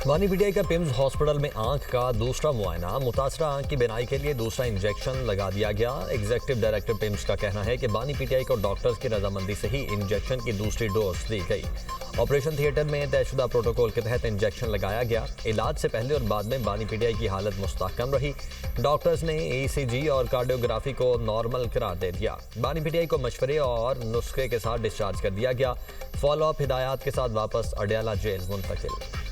बानी पीटीआई का PIMS hospital में आंख का दूसरा मुआयना। मुतासरा आंख की बीनाई के लिए दूसरा इंजेक्शन लगा दिया गया। एग्जीक्यूटिव डायरेक्टर पिम्स का कहना है कि बानी पीटीआई को डॉक्टर्स की रजामंदी से ही इंजेक्शन की दूसरी डोज दी गई। ऑपरेशन थिएटर में तयशुदा प्रोटोकॉल के तहत इंजेक्शन लगाया गया। इलाज से पहले और बाद में बानी पीटीआई की हालत मुस्तहकम रही। डॉक्टर्स ने ईसीजी और कार्डियोग्राफी को नॉर्मल करार दे दिया। बानी पीटीआई को मशवरे और नुस्खे के साथ डिस्चार्ज कर दिया गया। फॉलोअप हिदायत के साथ वापस अडयाला जेल मुंतकिल।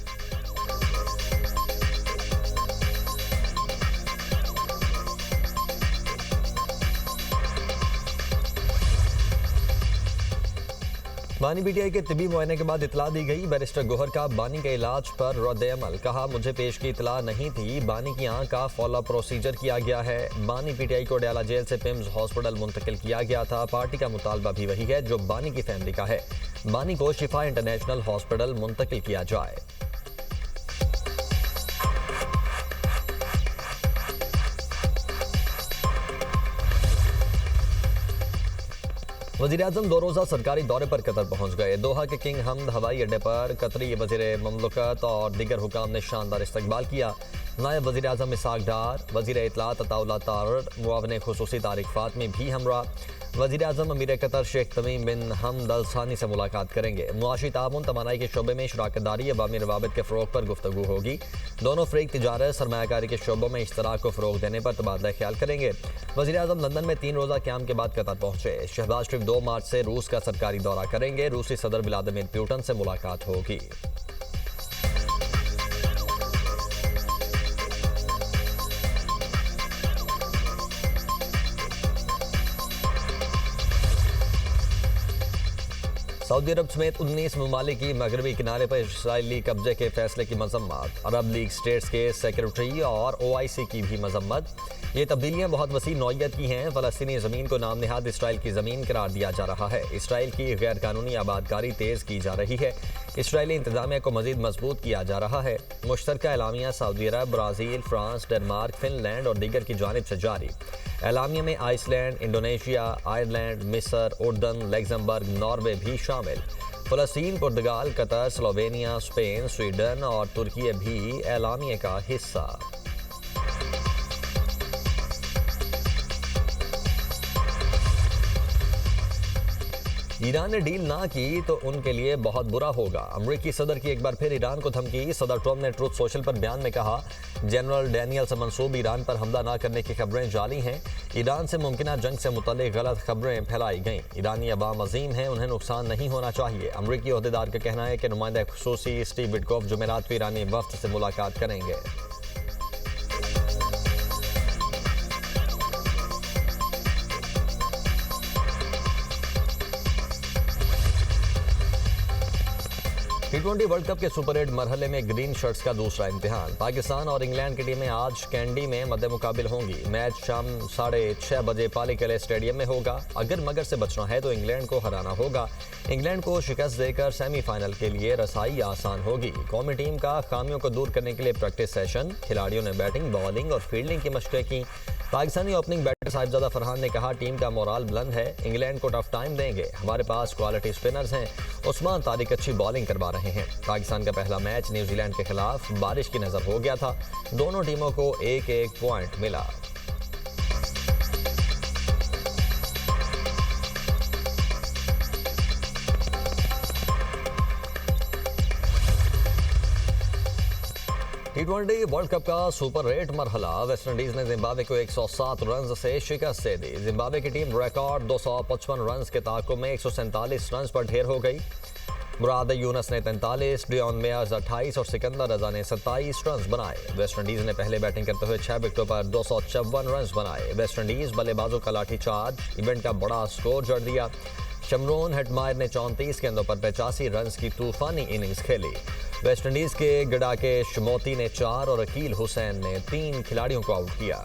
बानी पीटीआई के तिबी मुआयने के बाद इतला दी गई। बैरिस्टर गोहर का बानी के इलाज पर रद्द-ए-अमल। कहा, मुझे पेश की इतला नहीं थी। बानी की आंख का फॉलोअप प्रोसीजर किया गया है। बानी पीटीआई को अडयाला जेल से पिम्स हॉस्पिटल मुंतकिल किया गया था। पार्टी का मुतालबा भी वही है जो बानी की फैमिली का है। बानी को शिफा इंटरनेशनल हॉस्पिटल मुंतकिल किया जाए। वज़ीर-ए-आज़म 2 रोज़ा सरकारी दौरे पर कतर पहुंच गए। दोहा के किंग हमद हवाई अड्डे पर कतरी वज़ीर ममलकत और दीगर हुकाम ने शानदार इस्तकबाल किया। नायब वज़ीर-ए-आज़म इसाक डार, वज़ीर इत्तलात अताउल्लाह तारड़, मुआविन खुसूसी तारिक फातमी भी हमरा। वज़ीर-ए-आज़म अमीर कतर शेख तमीम बिन हमद अल सानी से मुलाकात करेंगे। मुआशी ताउन तवानाई के शोबे में शराकतदारी अवामी रवाबित के फ़रोग़ पर गुफ्तगू होगी। दोनों फ़रीक तिजारत सरमायाकारी के शोबों में इश्तराक को फ़रोग़ देने पर तबादला ख्याल करेंगे। वज़ीर-ए-आज़म लंदन में 3 रोज़ा क़याम के बाद कतर पहुंचे। शहबाज शरीफ 2 मार्च से रूस का सरकारी दौरा करेंगे। रूसी सदर व्लादिमीर पुतिन से मुलाकात होगी। सऊदी अरब समेत 19 ममालिक की मगरबी किनारे पर इसराइली कब्जे के फैसले की मजम्मत। अरब लीग स्टेट्स के सेक्रेटरी और OIC की भी मजम्मत। ये तब्दीलियां बहुत वसी नौइयत की हैं। फ़लस्तीनी ज़मीन को नाम निहाद इसराइल की ज़मीन करार दिया जा रहा है। इसराइल की गैर कानूनी आबादकारी तेज़ की जा रही है। इसराइली इंतज़ामिया को मज़ीद मजबूत किया जा रहा है। मुश्तरका एलामिया सऊदी अरब, ब्राज़ील, फ्रांस, डेनमार्क, फिनलैंड और दीगर की जानिब से जारी। एलामिया में आइसलैंड, इंडोनेशिया, आयरलैंड, मिस्र, उर्दन, लग्जमबर्ग, नॉर्वे भी शामिल। फ़लस्तीन, पुर्तगाल, कतर, स्लोवेनिया, स्पेन, स्वीडन और तुर्की भी एलामिया का हिस्सा। ईरान ने डील ना की तो उनके लिए बहुत बुरा होगा। अमरीकी सदर की एक बार फिर ईरान को धमकी। सदर ट्रंप ने ट्रूथ सोशल पर बयान में कहा, जनरल डैनियल से मंसूब ईरान पर हमला ना करने की खबरें जाली हैं। ईरान से मुमकिना जंग से मुतल्लिक गलत खबरें फैलाई गईं। ईरानी अवाम अजीम हैं, उन्हें नुकसान नहीं होना चाहिए। अमरीकी ओहदेदार का कहना है कि नुमाइंदा खुसूसी स्टीव विटकॉफ जुमेरात को ईरानी वफ्द से मुलाकात करेंगे। T20 वर्ल्ड कप के सुपर 8 मरहले में ग्रीन शर्ट्स का दूसरा इम्तिहान। पाकिस्तान और इंग्लैंड की टीमें आज कैंडी में मद्दे मुकाबिल होंगी। मैच शाम 6:30 बजे पालीकले स्टेडियम में होगा। अगर मगर से बचना है तो इंग्लैंड को हराना होगा। इंग्लैंड को शिकस्त देकर सेमीफाइनल के लिए रसाई आसान होगी। कौमी टीम का खामियों को दूर करने के लिए प्रैक्टिस सेशन। खिलाड़ियों ने बैटिंग, बॉलिंग और फील्डिंग की मशक़ें की। पाकिस्तानी ओपनिंग बैटर साहिबजादा फरहान ने कहा, टीम का मोराल बुलंद है, इंग्लैंड को टफ टाइम देंगे। हमारे पास क्वालिटी स्पिनर्स हैं। उस्मान तारिक अच्छी बॉलिंग करवा रहे हैं। पाकिस्तान का पहला मैच न्यूजीलैंड के खिलाफ बारिश की नजर हो गया था। दोनों टीमों को 1-1 पॉइंट मिला। T20 वर्ल्ड कप का सुपर 8 मरहला। वेस्टइंडीज ने जिम्बाब्वे को 107 रन से शिकस्त दे दी। जिम्बाब्वे की टीम रिकॉर्ड 255 रन के ताक़ुब में 147 रन पर ढेर हो गई। मुराद यूनस ने 43, डियोन मेयर्स 28 और सिकंदर रजा ने 27 रन बनाए। वेस्टइंडीज ने पहले बैटिंग करते हुए 6 विकेटों पर 254 रन बनाए। वेस्टइंडीज बल्लेबाजों का लाठीचार्ज इवेंट का बड़ा स्कोर जड़ दिया। शमरोन हेटमायर ने 34 गेंदों पर 85 रन की तूफानी इनिंग्स खेली। वेस्टइंडीज के गडाकेश मोती ने 4 और अकील हुसैन ने 3 खिलाड़ियों को आउट किया।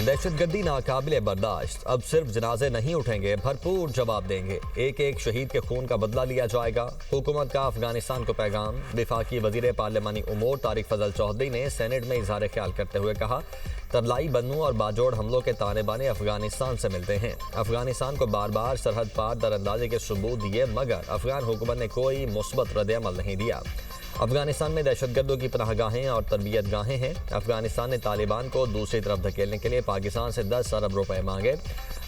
दहशतगर्दी नाकाबिले बर्दाश्त, अब सिर्फ जनाजे नहीं उठेंगे, भरपूर जवाब देंगे, एक एक शहीद के खून का बदला लिया जाएगा। हुकूमत का अफगानिस्तान को पैगाम। वफाकी वजीर पार्लिमानी उमूर तारिक फजल चौधरी ने सेनेट में इजहार ख्याल करते हुए कहा, तरलाई बन्नू और बाजोड़ हमलों के ताने बाने अफगानिस्तान से मिलते हैं। अफगानिस्तान को बार बार सरहद पार दरअंदाजी के सबूत दिए, मगर अफगान हुकूमत ने कोई मुस्बत रद्द-ए-अमल नहीं दिया। अफगानिस्तान में दहशतगर्दों की पनाहगाहें और तरबियत गाहें हैं। अफगानिस्तान ने तालिबान को दूसरी तरफ धकेलने के लिए पाकिस्तान से 10 अरब रुपए मांगे।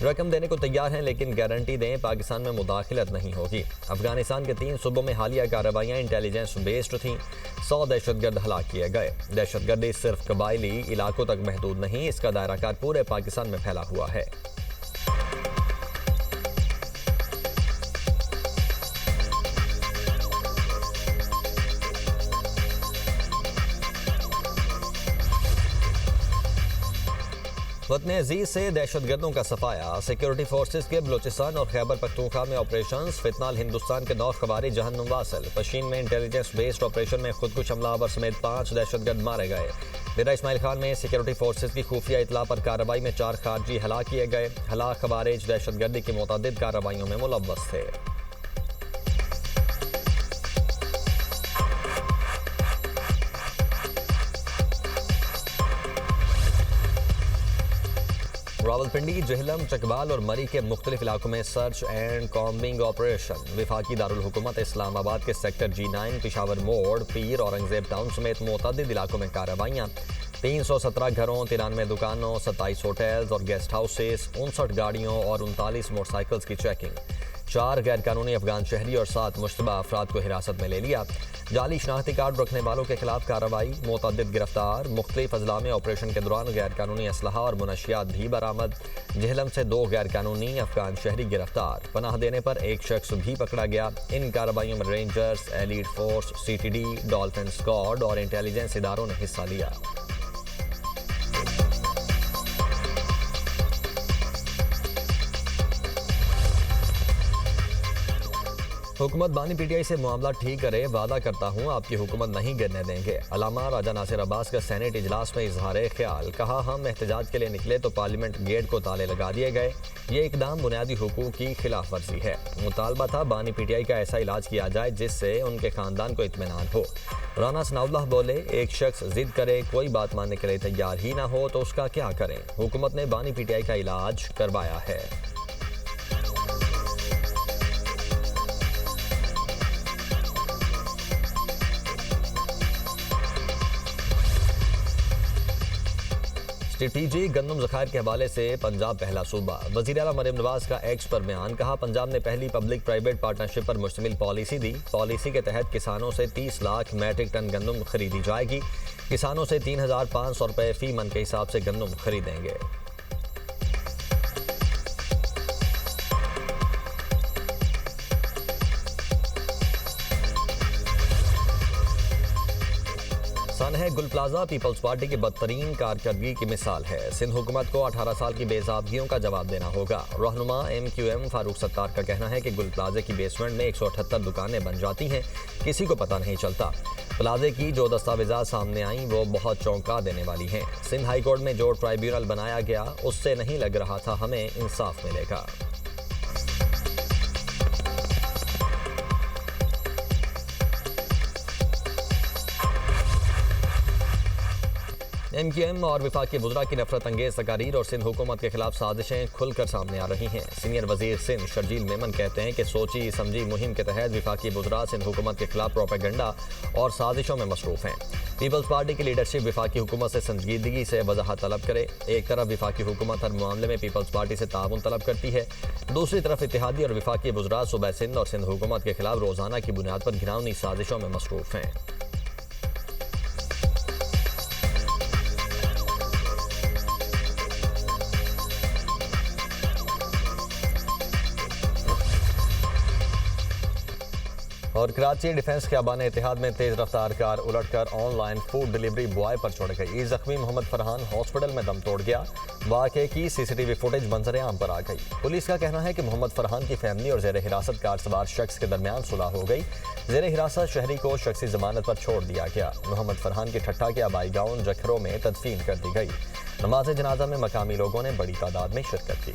रकम देने को तैयार हैं, लेकिन गारंटी दें पाकिस्तान में मुदाखलत नहीं होगी। अफगानिस्तान के 3 सूबों में हालिया कार्रवाइयाँ इंटेलिजेंस बेस्ड थीं। 100 दहशतगर्द हलाक किए गए। दहशतगर्दी सिर्फ कबायली इलाकों तक महदूद नहीं, इसका दायराकार पूरे पाकिस्तान में फैला हुआ है। वतन अजीज से दहशतगर्दों का सफाया। सिक्योरिटी फोर्सेज के बलोचिस्तान और खैबर पख्तूनख्वा में ऑपरेशन। फितनाल हिंदुस्तान के 9 खबारी जहन्नुम वासिल। पशीन में इंटेलिजेंस बेस्ड ऑपरेशन में खुदकुश हमलावर समेत 5 दहशतगर्द मारे गए। डेरा इस्माइल खान में सिक्योरिटी फोर्सेज की खुफिया इतला पर कार्रवाई में 4 खारजी हलाक किए गए। हलाक खवारिज दहशतगर्दी की मुतअद्दिद कार्रवाइयों में मुलव्वस थे। रावलपिंडी, जहलम, चकवाल और मरी के मुख्तलिफ इलाकों में सर्च एंड कॉम्बिंग ऑपरेशन। वफाकी दारुल हुकूमत इस्लामाबाद के सेक्टर G9, पिशावर मोड़, पीर, औरंगजेब टाउन समेत मुतअद्दिद इलाकों में कार्रवाइयाँ। 317 घरों, 93 दुकानों, 27 होटल्स और गेस्ट हाउसेस, 59 गाड़ियों और 39 मोटरसाइकिल्स की चेकिंग। 4 गैर कानूनी अफगान शहरी और 7 मुश्तबा अफराद को हिरासत में ले लिया। जाली शनाख्ती कार्ड रखने वालों के खिलाफ कार्रवाई, मुतअद्दिद गिरफ्तार। मुख्तलिफ अजला में ऑपरेशन के दौरान गैर कानूनी असलहा और मुनशियात भी बरामद। जहलम से 2 गैर कानूनी अफगान शहरी गिरफ्तार। पनाह देने पर 1 शख्स भी पकड़ा गया। इन कार्रवाइयों में rangers, elite force, CTD, dolphin squad और इंटेलिजेंस इदारों ने हिस्सा लिया। हुकूमत बानी PTI से मामला ठीक करे, वादा करता हूँ आपकी हुकूमत नहीं गिरने देंगे। अलामा राजा नासिर अब्बास का सेनेट इजलास में इजहार ख्याल। कहा, हम एहतजाज के लिए निकले तो पार्लियामेंट गेट को ताले लगा दिए गए। ये इकदाम बुनियादी हुकूक की खिलाफ वर्जी है। मुतालबा था बानी PTI का ऐसा इलाज किया जाए जिससे उनके खानदान को इत्मीनान हो। राना सनाउल्लाह बोले, एक शख्स जिद करे, कोई बात मानने के लिए तैयार ही ना हो तो उसका क्या करें। हुकूमत ने बानी PTI का इलाज करवाया है। स्ट्रेटेजिक गंदम ज़खायर के हवाले से पंजाब पहला सूबा। वज़ीर आला मरियम नवाज का एक्स पर बयान। कहा, पंजाब ने पहली पब्लिक प्राइवेट पार्टनरशिप पर मुश्तमिल पॉलिसी दी। पॉलिसी के तहत किसानों से 30 लाख मैट्रिक टन गंदम खरीदी जाएगी। किसानों से 3,500 रुपये फी मन के हिसाब से गंदम खरीदेंगे। है गुल प्लाजा पीपल्स पार्टी की बदतरीन कारकर्दगी की मिसाल है। सिंध हुकूमत को 18 साल की बेज़ाबगियों का जवाब देना होगा। रहनुमा MQM फारूक सत्तार का कहना है कि गुल प्लाजे की बेसमेंट में 178 दुकानें बन जाती हैं, किसी को पता नहीं चलता। प्लाजे की जो दस्तावेजात सामने आई वो बहुत चौंका देने वाली हैं। सिंध हाई कोर्ट में जो ट्राइब्यूनल बनाया गया उससे नहीं लग रहा था हमें इंसाफ मिलेगा। MQM और वफाकी वज़रा की नफरत अंगेज तकारीर और सिंध हुकूमत के खिलाफ साजिशें खुलकर सामने आ रही हैं। सीनियर वजीर सिंध शर्जील मेमन कहते हैं कि सोची समझी मुहिम के तहत वफाकी वज़रा सिंध हुकूमत के खिलाफ प्रोपेगेंडा और साजिशों में मसरूफ हैं। पीपल्स पार्टी की लीडरशिप वफाकी हुकूमत से संजीदगी से वजाहत तलब करे। एक तरफ वफाकी हुकूमत हर मामले में पीपल्स पार्टी से ताउन तलब करती है, दूसरी तरफ इत्तेहादी और वफाकी वज़रा सूबा सिंध और सिंध हुकूमत के खिलाफ रोजाना की बुनियाद पर घिनौनी साजिशों में मसरूफ हैं। और कराची डिफेंस खियाबान इतिहाद में तेज रफ्तार कार उलटकर ऑनलाइन फूड डिलीवरी बॉय पर चढ़ गई। जख्मी मोहम्मद फरहान हॉस्पिटल में दम तोड़ गया। वाक़े की सीसीटीवी फुटेज मंजर आम पर आ गई। पुलिस का कहना है कि मोहम्मद फरहान की फैमिली और जेर हिरासत कार सवार शख्स के दरमियान सुलह हो गई। जेर हिरासत शहरी को शख्सी जमानत पर छोड़ दिया गया। मोहम्मद फरहान की ठट्ठा के आबाई गाउन जखरों में तदफीन कर दी गई। नमाज जनाजा में मकामी लोगों ने बड़ी तादाद में शिरकत की।